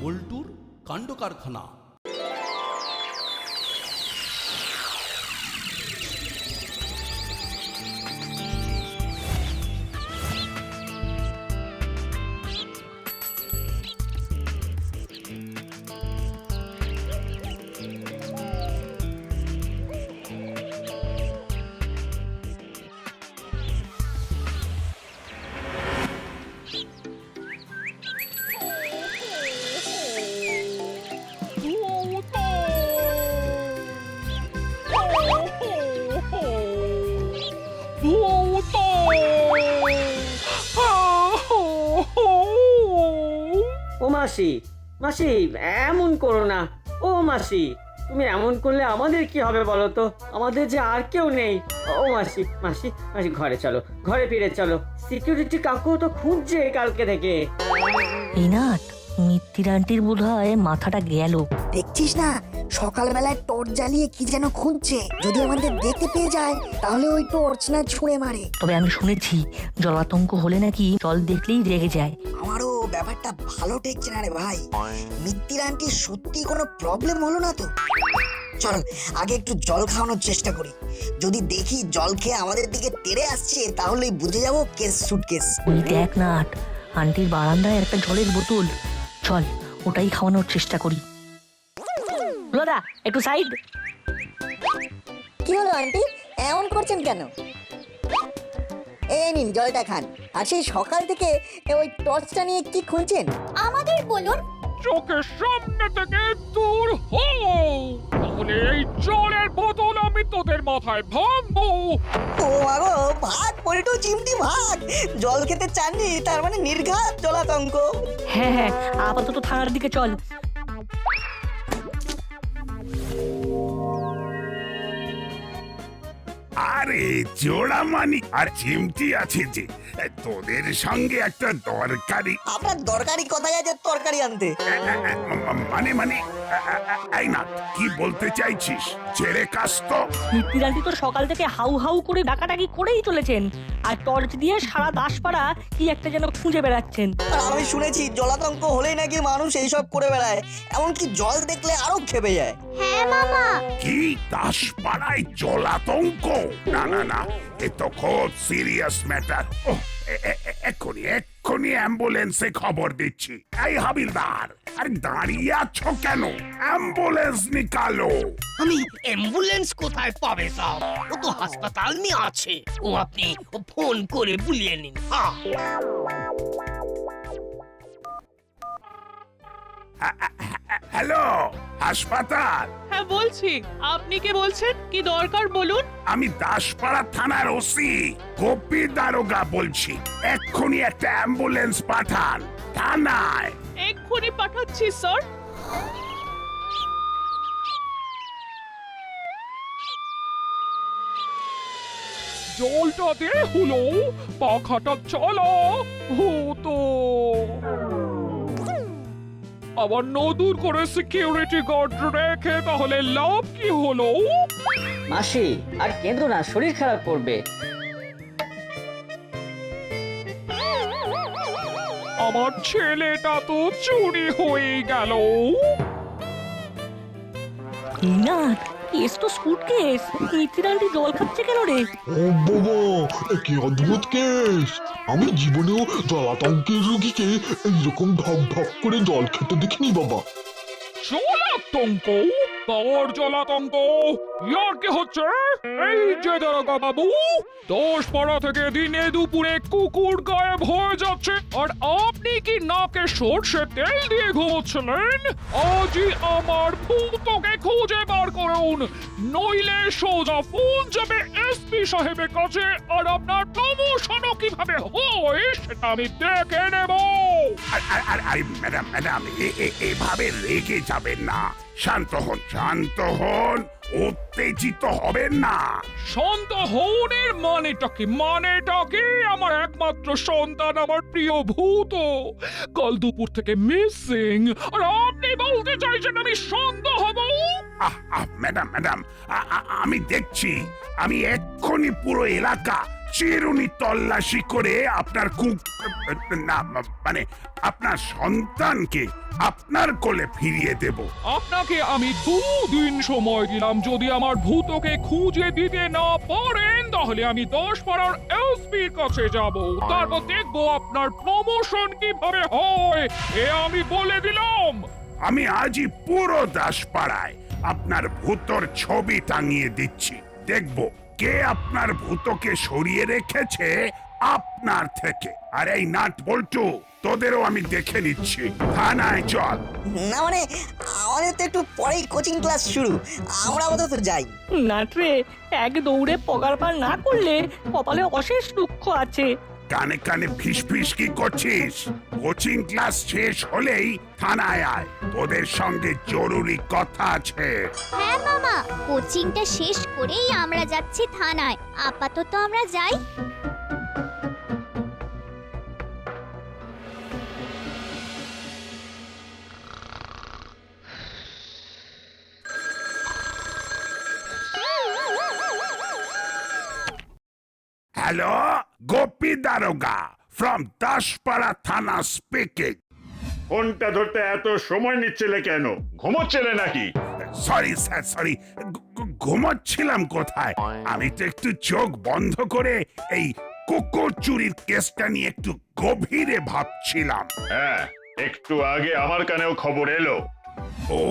বল্টুর কাণ্ড কারখানা। ও মাসি, মাসি এমন করো না। ও মাসি, তুমি এমন করলে আমাদের কি হবে বলো তো? আমাদের যে আর কেউ নেই। ও মাসি, মাসি, মাসি ঘরে চলো, ঘরে ফিরে চলো। সিকিউরিটি কাকু তো খুঁজছে কালকে থেকে। এই নাট, মিত্তির আন্টির বোধ হয় মাথাটা গেল। দেখছিস না, সকালবেলায় টর্চ জ্বালিয়ে কি যেন খুঁজছে। যদি আমাদের দেখতে পেয়ে যায় তাহলে ওই টর্চ না ছুঁড়ে মারে। তবে আমি শুনেছি জলাতঙ্ক হলে নাকি জল দেখলেই রেগে যায়। আমারও ব্যাপারটা ভালো ঠেকছে না রে ভাই। মিত্তির আন্টির সত্যি কোনো প্রবলেম হলো না তো? চল আগে একটু জল খাওয়ানোর চেষ্টা করি। যদি দেখি জল খেয়ে আমাদের দিকে তেড়ে আসছে তাহলেই বুঝে যাবো কেস সুটকেস। ওই দেখ নাট, আন্টির বারান্দায় একটা জলের বোতল। চল ওটাই খাওয়ানোর চেষ্টা করি। দাদা একটু সাইড। কি হলো আন্টি, এমন করছেন কেন? এই নিন জলটা খান। আর সেই সকাল থেকে ওই টর্চটা নিয়ে কি খুঁজছেন? আমাদের বলুন। চোখের সামনে থেকে দূর হও, তাহলে এই জলের বোতল আমি তোদের মাথায় ভাঙবো। ও মাগো, ভাগ পল্টু চিমটি ভাগ। জল খেতে চাননি তার মানে নির্ঘাত জলাতঙ্ক। হ্যাঁ হ্যাঁ, আপাতত থানার দিকে চল। আরে জোড়ামানি আর চিমটি আছে যে, তোদের সঙ্গে একটা দরকারি। আপনার দরকারি কথাই আছে তরকারি আনতে। মানে মানে এই না, কি বলতে চাইছিস? ছেড়ে কাজ তো। মিত্তির আন্টি তো সকাল থেকে হাউ হাউ করে ডাকাডাকি করেই চলেছেন, আর টর্চ দিয়ে সারা দাসপাড়া কি একটা যেন খুঁজে বেড়াচ্ছেন। আর আমি শুনেছি জলাতঙ্ক হলেই নাকি মানুষ এইসব করে বেড়ায়, এমনকি জল দেখলে আরো খেপে যায়। হ্যাঁ মামা। কি দাসপাড়ায় জলাতঙ্ক? না না না, এ তো খুব সিরিয়াস ম্যাটার। এক্ষুনি এক্ষুনি অ্যাম্বুলেন্সে খবর দিচ্ছি। এই হাবিলদার, আরে দাঁড়িয়ে আছো কেন? অ্যাম্বুলেন্স নিকালো। আমি অ্যাম্বুলেন্স কোথায় পাবে সব? ও তো হাসপাতাল में আছে। ও আপনি ফোন করে বুলিয়ে নিন। হ্যাঁ হ্যালো, হাসপাতাল? হ্যাঁ বলছি, আপনি কে বলছেন? কি দরকার বলুন। আমি দাসপাড়া থানার ওসি গোপী দারোগা বলছি। এক্ষুনি একটা অ্যাম্বুলেন্স পাঠান থানায়। এক্ষুনি পাঠাচ্ছি স্যার। জলটা দে হলো, পাখাটা চালা হতো। আবার নতুন করে সিকিউরিটি গার্ড রেখে তাহলে লাভ কি হলো? মাসি আর কেঁদো না, শরীর খারাপ করবে। আমার ছেলেটা তো চুরি হয়ে গেল। এই নাট, কেস তো সুটকেস। মিত্তির আন্টি জল খাচ্ছে কেন রে? ও বাবা, কি অদ্ভুত কেস! আমি জীবনেও জলাতঙ্কের রোগীকে এইরকম ঢক ঢক করে জল খেতে দেখিনি বাবা। জলাতঙ্ক? তোর জলাতঙ্ক? ইয়ার কি হচ্ছে? এই যে দারোগা বাবু, দাসপাড়া থেকে দিনে দুপুরে কুকুর গায়েব হয়ে যাচ্ছে, আর আপনি কি নাকে সর্ষে তেল দিয়ে ঘুমোচ্ছিলেন? আজই আমার ভূতকে খুঁজে বার করুন, নইলে সোজা ফোন যাবে এসপি সাহেবের কাছে, আর আপনার প্রমোশনও কিভাবে হয় সেটা আমি দেখে নেব। আরে ম্যাডাম ম্যাডাম, এভাবে রেগে যাবেন না। শান্ত হন, শান্ত হন, উত্তেজিত হবেন না। শান্ত হনের মানেটা কি? মানেটা কি? আমার একমাত্র সন্তান, আমার প্রিয় ভূত কাল দুপুর থেকে মিসিং, আর আপনি বলতে চাইছেন আমি শান্ত হব? ম্যাডাম ম্যাডাম, আমি দেখছি। আমি এক্ষুনি পুরো এলাকা চিরুনি তল্লাশি করে আপনার না মানে আপনার সন্তানকে আপনার কোলে ফিরিয়ে দেব। আপনাকে আমি 2 দিন সময় দিলাম, যদি আমার ভূতকে খুঁজে দিতে না পারেন তাহলে আমি 10 পাড়ার এসপির কাছে যাব, তারপর দেখবো আপনার প্রমোশন কিভাবে হয়। এ আমি বলে দিলাম। আমি আজই পুরো দাসপাড়ায় আপনার ভূতর ছবি টাঙিয়ে দিচ্ছি। দেখব কে আপনার ভূতকে সরিয়ে রেখেছে আপনার থেকে। আর এই নাট বল্টু, তোদেরও আমি দেখে নিচ্ছি। থানায় চল। না মানে আমাদের তো একটু পরেই কোচিং ক্লাস শুরু, আমরা আপাতত যাই। নাটরে এক দৌড়ে পগার পার না করলে কপালে অশেষ দুঃখ আছে। কানে কানে ফিস ফিস কি করছিস? কোচিং ক্লাস শেষ হলেই থানায় আয়, তোদের সঙ্গে জরুরি কথা আছে। হ্যাঁ মামা, কোচিংটা শেষ করেই আমরা যাচ্ছি থানায়। আপাতত আমরা যাই। হ্যালো, গোপী দারোগা ফ্রম দাসপাড়া থানা স্পিকিং। ফোনটা ধরতে এত সময় নিচ্ছিলে কেন? ঘুমোচ্ছিলে নাকি? Sorry sir, sorry. ঘুমাচ্ছিলাম কোথায়? আমি তো একটু চোখ বন্ধ করে এই কুকুর চুরির কেসটা নিয়ে একটু গভীরে ভাবছিলাম। হ্যাঁ, একটু আগে আমার কানেও খবর এলো। ও,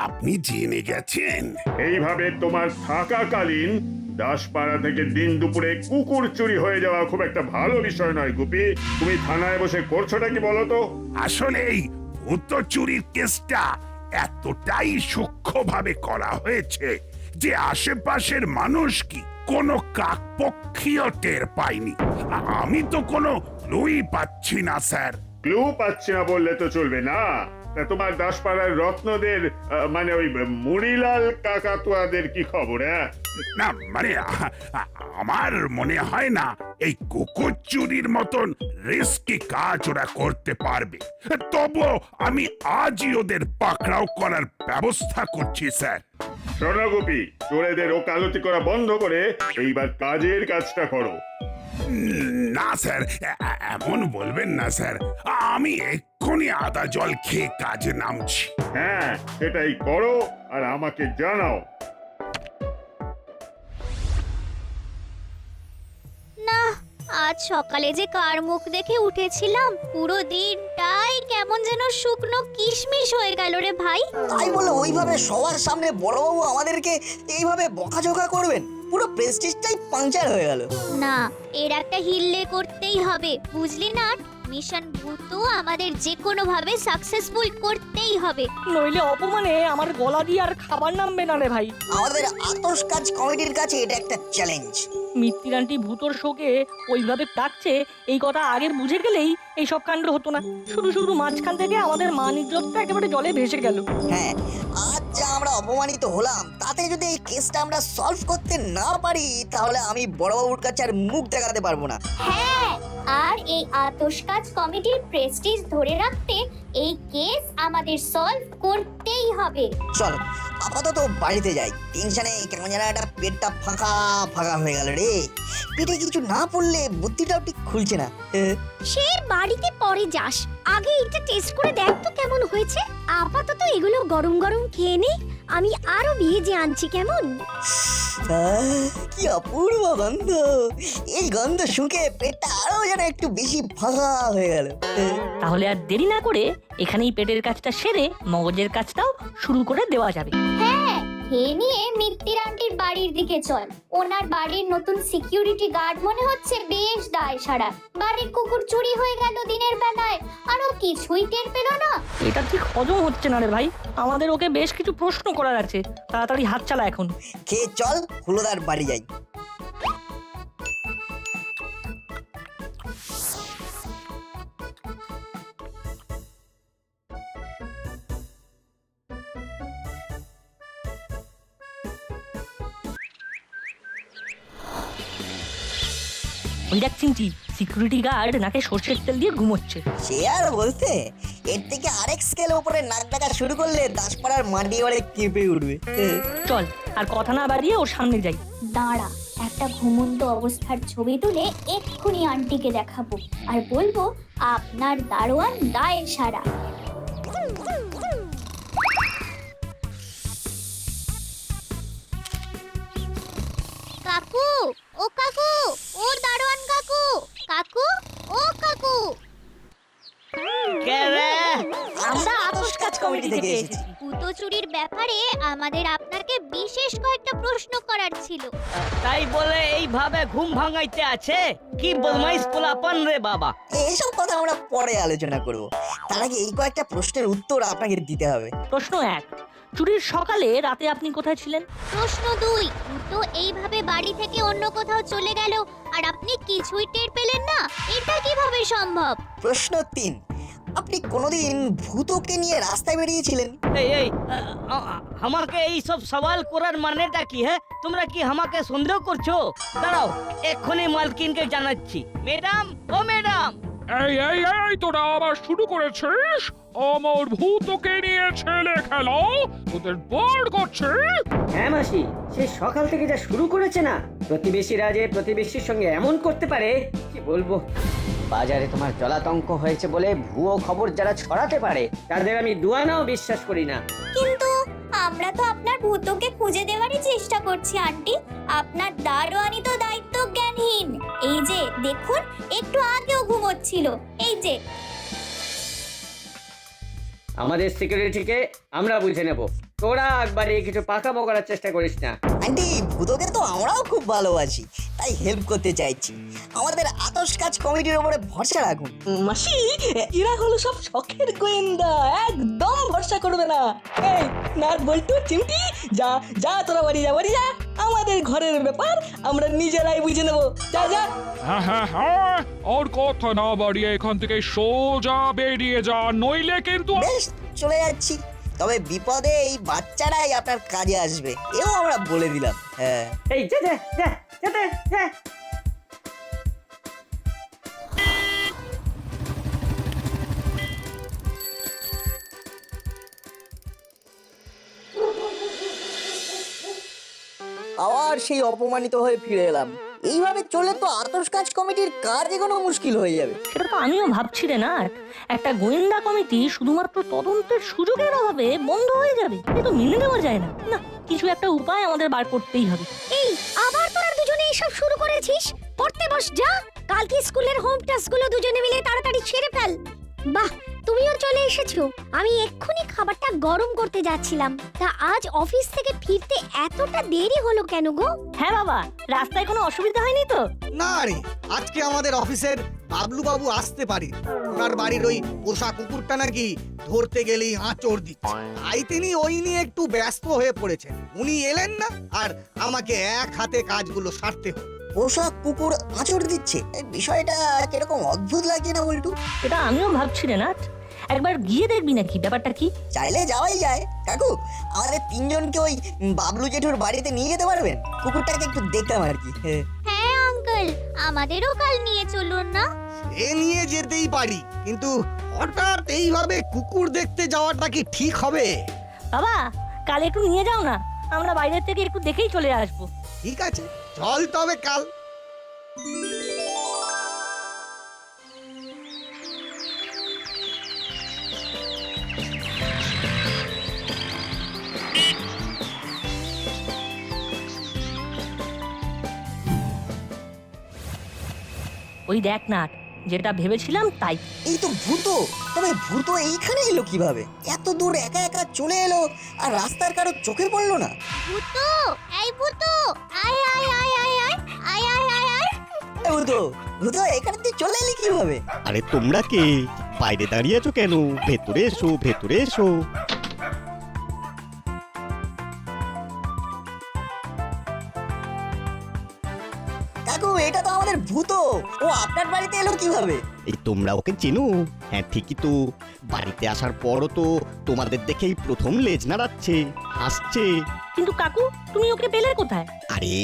আপনি জেনে গেছেন? এইভাবে তোমার থাকাকালীন দাসপাড়া থেকে দিন দুপুরে কুকুর চুরি হয়ে যাওয়া খুব একটা ভালো বিষয় নয় গুপি। তুমি থানায় বসে করছোটা কি বলো তো? আসলে এই ভূত চুরির কেসটা এতটাই সূক্ষ্মভাবে করা হয়েছে যে আশেপাশের মানুষ কি কোনো কাকপক্ষীয় টের পায়নি। আমি তো কোনো ক্লুই পাচ্ছি না স্যার। ক্লু পাচ্ছি না বললে তো চলবে না। তা তোমার দাসপাড়ার রত্নদের মানে ওই মুড়িলাল কাকাতুয়াদের কি খবর? হ্যাঁ, না মানে আমার মনে হয় না এই কুকুর চুরির মতন রিস্কি কাজ ওরা করতে পারবে। তবুও আমি আজই ওদের পাকড়াও করার ব্যবস্থা করছি স্যার। শোনো গুপি, চোরেদের ওকালতি করা বন্ধ করে এইবার কাজের কাজটা করো। না স্যার, এমন বলবেন না স্যার। আমি এক্ষুনি আদা জল খেয়ে কাজে নামছি। হ্যাঁ, সেটাই করো আর আমাকে জানাও। না, আজ সকালে যে কার মুখ দেখে উঠেছিলাম, পুরো দিনটাই কেমন যেন শুকনো কিশমিশ হয়ে গেল রে ভাই। তাই বলে ওইভাবে সবার সামনে বড়বাবু আমাদেরকে এইভাবে বকাঝকা করবেন? পুরো প্রেস্টিজটাই পাংচার হয়ে গেল। না, এর একটা হিল্লে করতেই হবে, বুঝলি না? মিশন ভূত আমাদের যে কোনো ভাবে সাকসেসফুল করতেই হবে, নইলে অপমানে আমার গলা দিয়ে আর খাবার নামবে না রে ভাই। আমাদের আতস কাজ কমিটির কাছে এটা একটা চ্যালেঞ্জ। মিত্তির আন্টি ভূতর শোকে ওইভাবে ডাকছে, এই কথা আগের বুঝে গেলেই এই সব কাণ্ড হতো না। শুধু শুধু মাঝখান থেকে আমাদের মান ইজ্জতটা একেবারে জলে ভেসে গেল। হ্যাঁ, আজ যা আমরা অপমানিত হলাম, তাতে যদি এই কেসটা আমরা সলভ করতে না পারি তাহলে আমি বড়বাবুর কাছে আর মুখ দেখাতে পারবো না। হ্যাঁ, আর এই আতশ কাজ কমিটির প্রেস্টিজ ধরে রাখতে এই কেস আমাদের সলভ করতেই হবে। চলো আপাতত বাড়িতে যাই। টেনশনে কেমন যেন একটা পেটটা ফাঁকা ফাঁকা হয়ে গেল রে। পেটে কিছু না পড়লে বুদ্ধিটাও ঠিক খুলছে না। সে বাড়িতে পরে যাস, আগে এটা টেস্ট করে দেখ তো কেমন হয়েছে। আপাতত এগুলো গরম গরম খেয়ে নে, আমি আরো ভেজে আনছি কেমন। কি অপূর্ব গন্ধ! এই গন্ধ শুকে পেটটা আরো যেন একটু বেশি ফাঁকা হয়ে গেল। তাহলে আর দেরি না করে এখানেই পেটের কাজটা সেরে মগজের কাজটাও শুরু করে দেওয়া যাবে। হ্যাঁ, খেয়ে নিয়ে মিত্তির আন্টির বাড়ির দিকে চল। ওনার বাড়ির নতুন সিকিউরিটি গার্ড মনে হচ্ছে বেশ দায় সারা। বাড়ির কুকুর চুরি হয়ে গেল দিনের বেলায়, আরো কিছুই টের পেল না। এটা ঠিক হজম হচ্ছে না রে ভাই। আমাদের ওকে বেশ কিছু প্রশ্ন করার আছে, তাড়াতাড়ি হাত চালা এখন। খেয়ে চল হুলোদার বাড়ি যাই। ওই দেখ চিমটি, সিকিউরিটি গার্ড নাকে সর্ষের তেল দিয়ে ঘুমোচ্ছে। সে আর বলতে, এর থেকে আরেক স্কেল উপরে নাক ডাকা শুরু করলে দাসপাড়ার মাটি বাড়ি কেঁপে উঠবে। চল আর কথা না বাড়িয়ে ওর সামনে যাই। দাঁড়া, একটা ঘুমন্ত অবস্থার ছবি তুলে এক্ষুনি আন্টিকে দেখাবো আর বলবো আপনার দারোয়ান দায় সারা। কাকু, ও কাকু, ও দারোয়ান কাকু, কাকু, ও কাকু। আমরা আপোষ কাজ কমিটি থেকে এসেছি। ভূতো চুরির ব্যাপারে আমাদের আপনাকে বিশেষ কয়েকটা প্রশ্ন করার ছিল। তাই বলে এইভাবে ঘুম ভাঙাইতে আছে? কি বদমাইশ পোলাপান রে বাবা। এইসব কথা আমরা পরে আলোচনা করব। তার আগে এই কয়েকটা প্রশ্নের উত্তর আপনাকে দিতে হবে। প্রশ্ন 1, চুরির সকালে রাতে আপনি কোথায় ছিলেন? প্রশ্ন 2, ভূতো এইভাবে বাড়ি থেকে অন্য কোথাও চলে গেল আর আপনি কিছুই টের পেলেন না, এটা কিভাবে সম্ভব? প্রশ্ন 3, আপনি কোনোদিন ভূতকে নিয়ে রাস্তায় বেরিয়েছিলেন? এই আমাকে এই সব সওয়াল করার মানেটা কি? হ্যাঁ, তোমরা কি আমাকে সন্দেহ করছো? দাঁড়াও, এক্ষুনি মালকিনকে জানাচ্ছি। ম্যাডাম, ও ম্যাডাম। এই তোরা আবার শুরু করেছিস? আমার ভূতকে নিয়ে ছেলে খেলা তোদের বার করছে? হ্যাঁ মাসি, সে সকাল থেকে যা শুরু করেছে না, প্রতিবেশীরা যে প্রতিবেশীর সঙ্গে এমন করতে পারে কি বলবো। বাজারে তোমার জলাতঙ্ক হয়েছে বলে ভুয়ো খবর যারা ছড়াতে পারে তাদের আমি দুয়ানাও বিশ্বাস করি না। কিন্তু আমরা তো আপনার ভূতকে খুঁজে দেওয়ারই চেষ্টা করছি আন্টি। আপনার দারোয়ানি তো দায়িত্ব জ্ঞানহীন। এই যে দেখুন, একটু আগেও ঘুমোচ্ছিল। এই যে আমাদের সিকিউরিটিকে আমরা বুঝে নেব, তোরা একবারে কিছু পাকামো করার চেষ্টা করিস না। আন্টি, ভূতকে তো আমরাও খুব ভালোবাসি, তাই হেল্প করতে চাইছি। আমাদের আতশ কাজ কমিটির উপরে ভরসা রাখুন। মাসি, এরা হলো সব শখের গোয়েন্দা, একদম ভরসা করবে না। এই নাট বল্টু চিমটি, যা যা তোরা বাড়ি যা, আমাদের ঘরের ব্যাপার আমরা নিজেরাই বুঝে নেব। যা যা। হ্যাঁ, আর কথা না বাড়িয়ে এখান থেকে সোজা বেরিয়ে যা, নইলে কিন্তু বেশ, চলে যাচ্ছি। তবে বিপদে এই বাচ্চারাই আপনার কাজে আসবে, এও আমরা বলে দিলাম। হ্যাঁ, এই যা যা যা যা যা। আবার সেই অপমানিত হয়ে ফিরে এলাম। এইভাবে চলে তো আতশ কাজ কমিটির কাজ এগোনো মুশকিল হয়ে যাবে। সেটা তো আমিও ভাবছি রে না, একটা গোয়েন্দা কমিটি শুধুমাত্র তদন্তের সুযোগের অভাবে বন্ধ হয়ে যাবে, এ তো মেনে নেওয়া যায় না। না, কিছু একটা উপায় আমাদের বার করতেই হবে। এই আবার তোরা দুজনে এসব শুরু করেছিস? পড়তে বস যা, কালকে স্কুলের হোম টাস্কগুলো দুজনে মিলে তাড়াতাড়ি সেরে ফেল। বাহ, তুমিও চলে এসেছো। আমি এক্ষুনি খাবারটা গরম করতে যাচ্ছিলাম। তা আজ অফিস থেকে ফিরতে এতটা দেরি হলো কেন গো? হ্যাঁ বাবা, রাস্তায় কোনো অসুবিধা হয়নি তো? না রে, আজকে আমাদের অফিসের বাবলু বাবু আসতে পারে। ওনার বাড়ির ওই পোষা কুকুরটা নাকি ধরতে গেলেই আঁচড় দিচ্ছে, তাই তিনি ওই নিয়ে একটু ব্যস্ত হয়ে পড়েছেন। উনি এলেন না, আর আমাকে এক হাতে কাজগুলো সারতে হলো। পোষা কুকুর আঁচড় দিচ্ছে, এই বিষয়টা কিরকম অদ্ভুত লাগছে না বল্টু? এটা আমিও ভাবছি রে না, একবার গিয়ে দেখবি নাকি ব্যাপারটা কি? চাইলে যাওয়াই যায়। কাকু, আমাদের তিনজনকে ওই বাবলু জেঠুর বাড়িতে নিয়ে যেতে পারবেন? কুকুরটাকে একটু দেখতাম আর কি। হ্যাঁ আঙ্কেল, আমাদেরও কাল নিয়ে চলুন না। এ নিয়ে যেতেই পারি, কিন্তু হঠাৎ এইভাবে কুকুর দেখতে যাওয়াটা কি ঠিক হবে? বাবা, কাল একটু নিয়ে যাও না, আমরা বাইরে থেকে একটু দেখেই চলে আসবো। ঠিক আছে, চল তবে কাল। ওই দেখ না, যেটা ভেবেছিলাম তাই। এই তো ভূত। তবে ভূত এইখানে এলো কিভাবে? এত দূর একা একা চলে এলো আর রাস্তার কারো চোখে পড়লো না? ভূত, এই ভূত, আয় আয় আয় আয় আয় আয় আয় আয় আয়। ভূত, ভূত এখানে তুই চলে এলি কিভাবে? আরে তোমরা কে? বাইরে দাঁড়িয়ে আছো কেন? ভেতরে এসো, ভেতরে এসো। কাকু, এটা তো আমাদের ভূত। ও আপনার বাড়িতে এলো কিভাবে? এই তোমরা ওকে চেনো? হ্যাঁ ঠিকই তো, বাড়িতে আসার পরও তো তোমাদের দেখেই প্রথম লেজ নাড়াচ্ছে, হাসছে। কিন্তু কাকু, তুমি ওকে পেলে কোথায়? আরে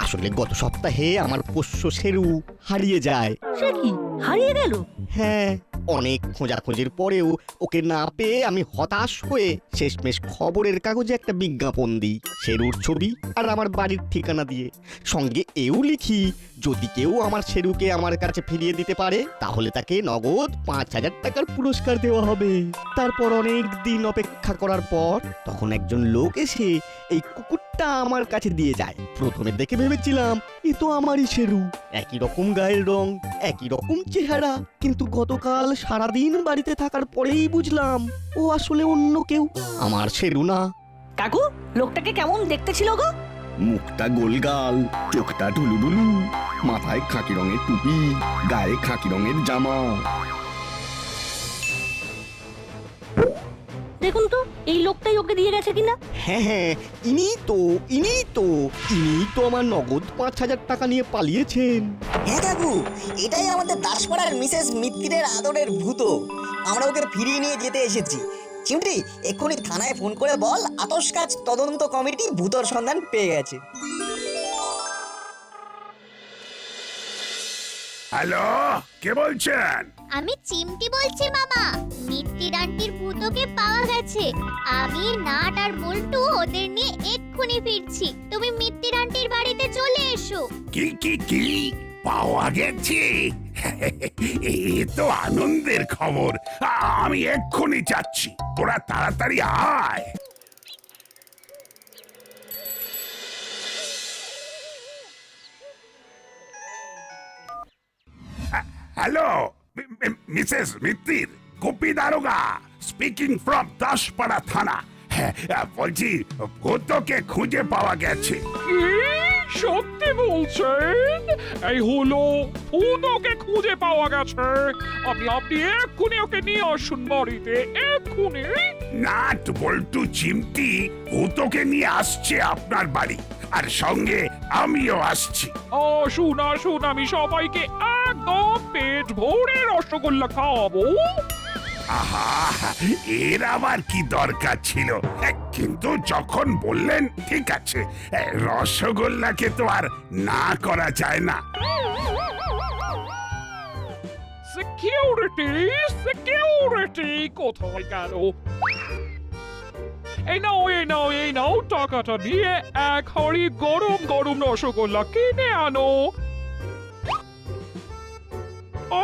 আসলে গত সপ্তাহে আমার পোষ্য শেরু হারিয়ে যায়। সে কি, হারিয়ে গেল? হ্যাঁ, অনেক খোঁজাখুঁজির পরেও ওকে না পেয়ে আমি হতাশ হয়ে শেষমেশ খবরের কাগজে একটা বিজ্ঞাপন দিই শেরুর ছবি আর আমার বাড়ির ঠিকানা দিয়ে। সঙ্গে এও লিখি যদি কেউ আমার শেরুকে আমার কাছে ফিরিয়ে দিতে পারে তাহলে তাকে নগদ 5,000 টাকার পুরস্কার দেওয়া হবে। তারপর অনেক দিন অপেক্ষা করার পর তখন একজন লোক এসে এই কুকুরটা আমার কাছে দিয়ে যায়। প্রথমে দেখে ভেবেছিলাম এ তো আমারই শেরু, একই রকম গায়ের রং, একই রকম চেহারা, কিন্তু গতকাল সারাদিন বাড়িতে থাকার পরেই বুঝলাম ও আসলে অন্য কেউ, আমার শেরু না। কাকু লোকটাকে কেমন দেখতে ছিল গো? মুখটা গোলগাল, চোখটা ঢুলুঢুলু, মাথায় খাকি রঙের টুপি, গায়ে খাকি রঙের জামা। দেখুন তো এই লোকটাই ওকে দিয়ে গেছে কিনা। হ্যাঁ হ্যাঁ, ইনি তো আমার নগদ 5,000 টাকা নিয়ে পালিয়েছেন। হ্যাঁ কাকু, এটাই আমাদের দাসপাড়ার মিসেস মিত্তিরের আদরের ভূত। আমরা ওকে ফিরিয়ে নিয়ে যেতে এসেছি। চিমটি, এক্ষুনি থানায় ফোন করে বল আতশকাজ তদন্ত কমিটি ভূতর সন্ধান পেয়ে গেছে। হ্যালো, কে বলছেন? আমি চিমটি বলছি মামা। মিত্তির আন্টির ভূতকে পাওয়া গেছে। আমি নাট আর বল্টু ওদের নিয়ে এক্ষুনি ফিরছি। তুমি মিত্তির আন্টির বাড়িতে চলে এসো। কি পাওয়া গেছে? এ তো আনন্দের খবর। আমি এক্ষুনি যাচ্ছি, তোরা তাড়াতাড়ি আয়। হ্যালো, মিসেস মিত্তির, গোপী দারোগা স্পিকিং ফ্রম দাসপাড়া থানা। বলছি ভূতকে খুঁজে পাওয়া গেছে। সত্যি বলছেন? এই হলো ভূতকে খুঁজে পাওয়া গেছে। আপনি এক্ষুনি ওকে নিয়ে আসুন বাড়িতে, এক্ষুনি। নাট বল্টু চিমটি ভূতকে নিয়ে আসছে আপনার বাড়ি, আর সঙ্গে আমিও আসছি। আসুন, আমি সবাইকে একদম পেট ভরে রসগোল্লা খাওয়াবো। আহা, এর আবার কি দরকার ছিল? কিন্তু যখন বললেন ঠিক আছে, রসগোল্লাকে তো আর না করা যায় না। সিকিউরিটি কোথায় গেল? এই নাও টাকাটা দিয়ে এক হাঁড়ি গরম গরম রসগোল্লা কিনে আনো।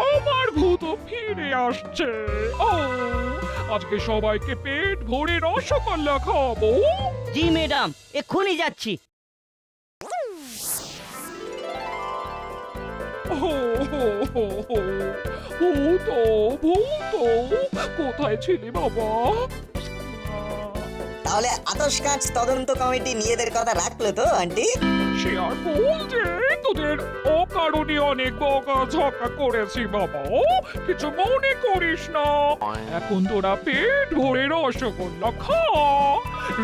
আমার ভূত ফিরে আসছে। ও, আজকে সবাইকে পেট ভরে রসগোল্লা খাওয়াবো। জি ম্যাডাম, এক্ষুনি যাচ্ছি। ভূত কোথায় ছিলি বাবা? তাহলে আতশকাজ তদন্ত কমিটি নিজেদের কথা রাখলো তো আন্টি? সে আর বলছে, তোদের অকারণে অনেক বকাঝকা করেছি বাবা, কিছু মনে করিস না। এখন তোরা পেট ভরে রসগোল্লা খা।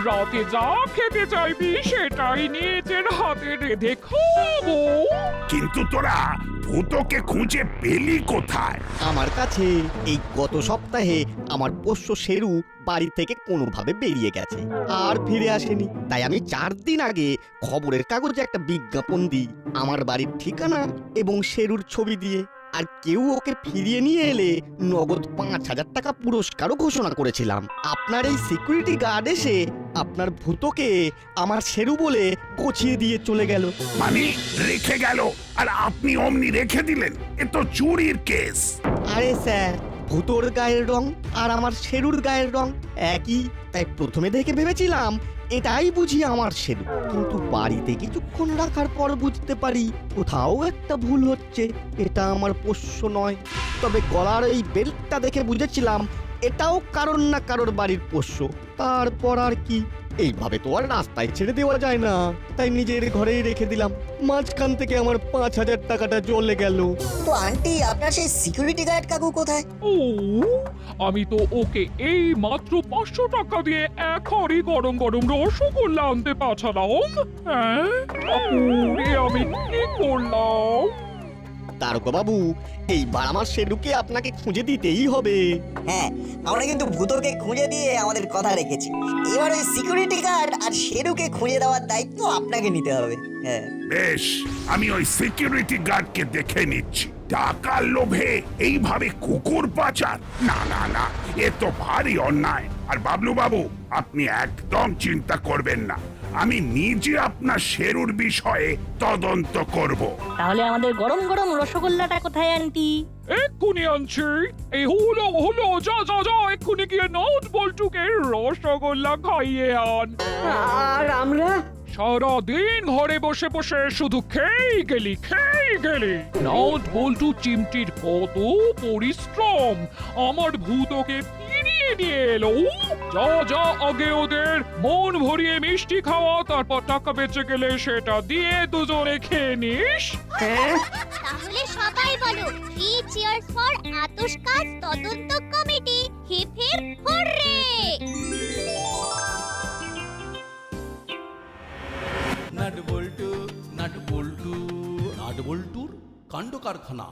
রাতে যা খেতে চাইবি সেটাই নিজের হাতে রেঁধে খাবো। কিন্তু তোরা ভূতকে খুঁজে পেলি কোথায়? আমার কাছে এই গত সপ্তাহে আমার পোষ্য শেরু বাড়ি থেকে কোনোভাবে বেরিয়ে গেছে, আর ফিরে আসেনি। তাই আমি 4 দিন আগে খবরের কাগজে একটা বিজ্ঞাপন দিই আমার বাড়ির ঠিকানা এবং শেরুর ছবি দিয়ে। আর কেউ ওকে ফিরিয়ে নিয়ে এলে নগদ 5,000 টাকা পুরস্কারও ঘোষণা করেছিলাম। আপনার এই সিকিউরিটি গার্ড এসে আপনার ভূতকে আমার শেরু বলে গছিয়ে দিয়ে চলে গেল। মানে রেখে গেল আর আপনি অমনি রেখে দিলেন? এ তো চুরির কেস। আরে স্যার, ভূতর গায়ের রং আর আমার শেরুর গায়ের রং একই, তাই প্রথমে দেখে ভেবেছিলাম এটাই বুঝি আমার শেরু। কিন্তু বাড়িতে কিছুক্ষণ রাখার পর বুঝতে পারি কোথাও একটা ভুল হচ্ছে, এটা আমার পোষ্য নয়। তবে গলার এই বেল্টটা দেখে বুঝেছিলাম এটাও কারোর না কারোর বাড়ির পোষ্য। তারপর আর কি, এইভাবে তো আর রাস্তায় ছেড়ে দেওয়া যায় না, তাই নিজের ঘরেই রেখে দিলাম। মাঝখান থেকে আমার 5,000 টাকাটা চলে গেল। তো আন্টি, আপনার সেই সিকিউরিটি গার্ড কাকু কোথায়? ও, আমি তো ওকে এই মাত্র 500 টাকা দিয়ে এক হাঁড়ি গরম গরম রসগোল্লা আনতে পাঠালাম। হ্যাঁ, আমি কি করলাম? দারোগা বাবু, এইবার আমার শেরুকে আপনাকে খুঁজে দিতেই হবে। হ্যাঁ, আমরা কিন্তু ভূতকে খুঁজে দিয়ে আমাদের কথা রেখেছি। এবার ওই সিকিউরিটি গার্ড আর শেরুকে খুঁজে দেওয়ার দায়িত্ব আপনাকে নিতে হবে। হ্যাঁ বেশ, আমি ওই সিকিউরিটি গার্ডকে দেখে নিচ্ছি। টাকার লোভে এইভাবে কুকুর পাচার? না না না, এ তো ভারী অন্যায়। আর বাবলু বাবু, আপনি একদম চিন্তা করবেন না, আমি নিজে আপনার শেরুর বিষয়ে তদন্ত করব। তাহলে আমাদের গরম গরম রসগোল্লাটা কোথায় আন্টি? এক্ষুনি আনছি। এই হলো হলো, যা যা যা, এক্ষুনি গিয়ে নাট বল্টুকে রসগোল্লা খাইয়ে আন। আর আমরা? সারাদিন ঘরে বসে বসে শুধু খেয়ে গেলি। নাট বল্টু চিমটির কত পরিশ্রম, আমার ভূতকে ফিরিয়ে নিয়ে এলো। যা যা, আগে ওদের মন ভরিয়ে মিষ্টি খাওয়া, তারপর টাকা বেঁচে গেলে সেটা দিয়ে দুজনে খেয়ে নিস। হ্যাঁ, তাহলে সবাই বলো 3 cheers for আতশকাজ তদন্ত কমিটি। Hip hip hooray! নাট বল্টু নাট বল্টুর কাণ্ড কারখানা।